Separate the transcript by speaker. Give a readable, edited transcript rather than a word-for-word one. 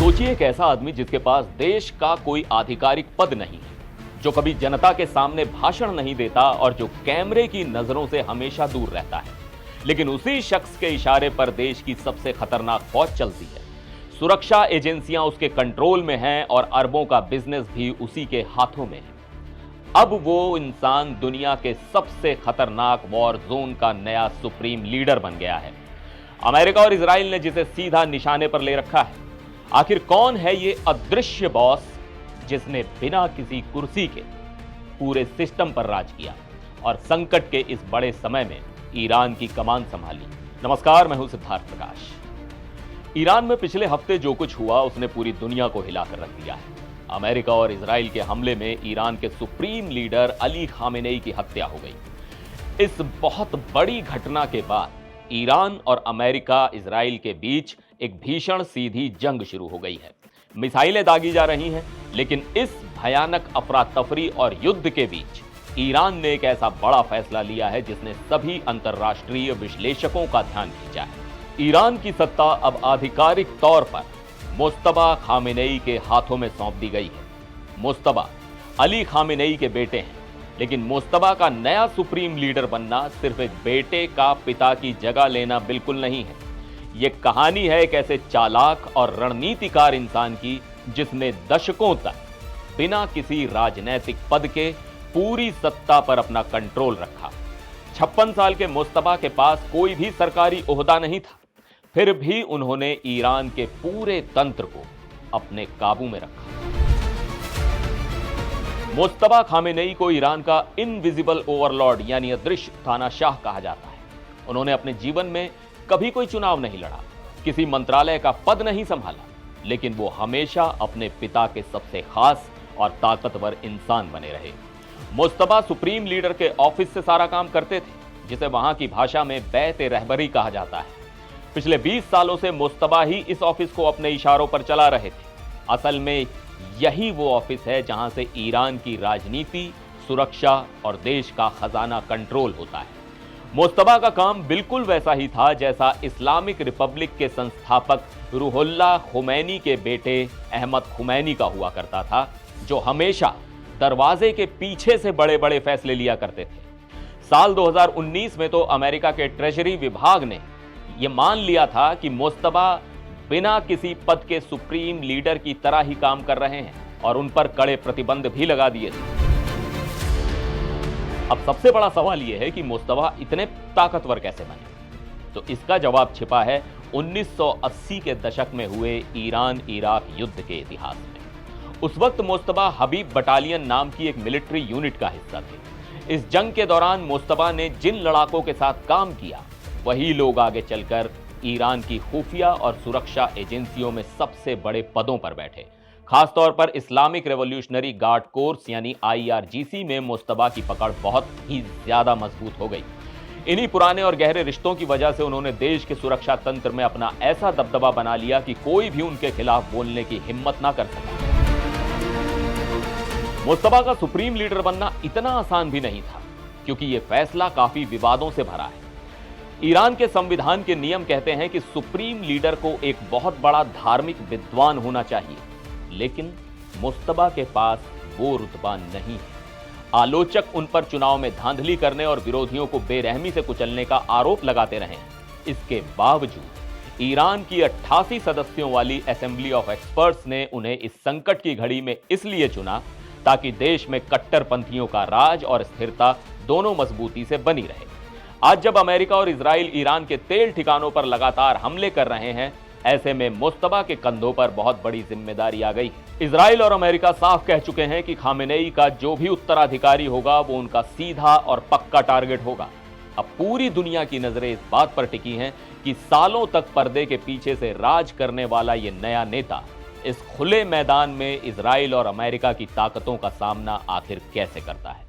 Speaker 1: सोचिए एक ऐसा आदमी जिसके पास देश का कोई आधिकारिक पद नहीं है, जो कभी जनता के सामने भाषण नहीं देता और जो कैमरे की नजरों से हमेशा दूर रहता है, लेकिन उसी शख्स के इशारे पर देश की सबसे खतरनाक फौज चलती है। सुरक्षा एजेंसियां उसके कंट्रोल में हैं और अरबों का बिजनेस भी उसी के हाथों में है। अब वो इंसान दुनिया के सबसे खतरनाक वॉर जोन का नया सुप्रीम लीडर बन गया है। अमेरिका और इजराइल ने जिसे सीधा निशाने पर ले रखा है। आखिर कौन है ये अदृश्य बॉस जिसने बिना किसी कुर्सी के पूरे सिस्टम पर राज किया और संकट के इस बड़े समय में ईरान की कमान संभाली? नमस्कार, मैं हूं सिद्धार्थ प्रकाश। ईरान में पिछले हफ्ते जो कुछ हुआ उसने पूरी दुनिया को हिलाकर रख दिया है। अमेरिका और इजराइल के हमले में ईरान के सुप्रीम लीडर अली खामेनेई की हत्या हो गई। इस बहुत बड़ी घटना के बाद ईरान और अमेरिका इजराइल के बीच एक भीषण सीधी जंग शुरू हो गई है। मिसाइलें दागी जा रही हैं, लेकिन इस भयानक अफरा तफरी और युद्ध के बीच ईरान ने एक ऐसा बड़ा फैसला लिया है जिसने सभी अंतर्राष्ट्रीय विश्लेषकों का ध्यान खींचा है। ईरान की सत्ता अब आधिकारिक तौर पर मुज्तबा खामेनेई के हाथों में सौंप दी गई है। मुज्तबा अली खामेनेई के बेटे हैं, लेकिन मुज्तबा का नया सुप्रीम लीडर बनना सिर्फ एक बेटे का पिता की जगह लेना बिल्कुल नहीं है। यह कहानी है एक ऐसे चालाक और रणनीतिकार इंसान की जिसने दशकों तक बिना किसी राजनैतिक पद के पूरी सत्ता पर अपना कंट्रोल रखा। 56 साल के मुज्तबा के पास कोई भी सरकारी ओहदा नहीं था, फिर भी उन्होंने ईरान के पूरे तंत्र को अपने काबू में रखा। मुज्तबा खामेनेई को ईरान का इनविजिबल ओवरलॉर्ड यानी अदृश्य तानाशाह कहा जाता है। उन्होंने अपने जीवन में कभी कोई चुनाव नहीं लड़ा, किसी मंत्रालय का पद नहीं संभाला, लेकिन वो हमेशा अपने पिता के सबसे खास और ताकतवर इंसान बने रहे। मुज्तबा सुप्रीम लीडर के ऑफिस से सारा काम करते थे, जिसे वहां की भाषा में बैत रहबरी कहा जाता है। पिछले 20 सालों से मुज्तबा ही इस ऑफिस को अपने इशारों पर चला रहे थे। असल में यही वो ऑफिस है जहां से ईरान की राजनीति, सुरक्षा और देश का खजाना कंट्रोल होता है। मुज्तबा का काम बिल्कुल वैसा ही था जैसा इस्लामिक रिपब्लिक के संस्थापक रूहुल्लाह खुमैनी के बेटे अहमद खुमैनी का हुआ करता था, जो हमेशा दरवाजे के पीछे से बड़े बड़े फैसले लिया करते थे। साल 2019 में तो अमेरिका के ट्रेजरी विभाग ने यह मान लिया था कि मुज्तबा बिना किसी पद के सुप्रीम लीडर की तरह ही काम कर रहे हैं और उन पर कड़े प्रतिबंध भी लगा दिए थे। अब सबसे बड़ा सवाल यह है कि मुज्तबा इतने ताकतवर कैसे बने? तो इसका जवाब छिपा है 1980 के दशक में हुए ईरान इराक युद्ध के इतिहास में। उस वक्त मुज्तबा हबीब बटालियन नाम की एक मिलिट्री यूनिट का हिस्सा थे। इस जंग के दौरान मुज्तबा ने जिन लड़ाकों के साथ काम किया, वही लोग आगे चलकर ईरान की खुफिया और सुरक्षा एजेंसियों में सबसे बड़े पदों पर बैठे। खासतौर पर इस्लामिक रेवोल्यूशनरी गार्ड कोर्स यानी IRGC में मुज्तबा की पकड़ बहुत ही ज्यादा मजबूत हो गई। इन्हीं पुराने और गहरे रिश्तों की वजह से उन्होंने देश के सुरक्षा तंत्र में अपना ऐसा दबदबा बना लिया कि कोई भी उनके खिलाफ बोलने की हिम्मत ना कर सका। मुज्तबा का सुप्रीम लीडर बनना इतना आसान भी नहीं था, क्योंकि यह फैसला काफी विवादों से भरा है। ईरान के संविधान के नियम कहते हैं कि सुप्रीम लीडर को एक बहुत बड़ा धार्मिक विद्वान होना चाहिए, लेकिन मुज्तबा के पास वो रुतबा नहीं है। आलोचक उन पर चुनाव में धांधली करने और विरोधियों को बेरहमी से कुचलने का आरोप लगाते रहे हैं। इसके बावजूद ईरान की 88 सदस्यों वाली असेंबली ऑफ एक्सपर्ट्स ने उन्हें इस संकट की घड़ी में इसलिए चुना ताकि देश में कट्टरपंथियों का राज और स्थिरता दोनों मजबूती से बनी रहे। आज जब अमेरिका और इजराइल ईरान के तेल ठिकानों पर लगातार हमले कर रहे हैं, ऐसे में मुज्तबा के कंधों पर बहुत बड़ी जिम्मेदारी आ गई है। इजराइल और अमेरिका साफ कह चुके हैं कि खामेनेई का जो भी उत्तराधिकारी होगा वो उनका सीधा और पक्का टारगेट होगा। अब पूरी दुनिया की नजरें इस बात पर टिकी हैं कि सालों तक पर्दे के पीछे से राज करने वाला ये नया नेता इस खुले मैदान में इजराइल और अमेरिका की ताकतों का सामना आखिर कैसे करता है।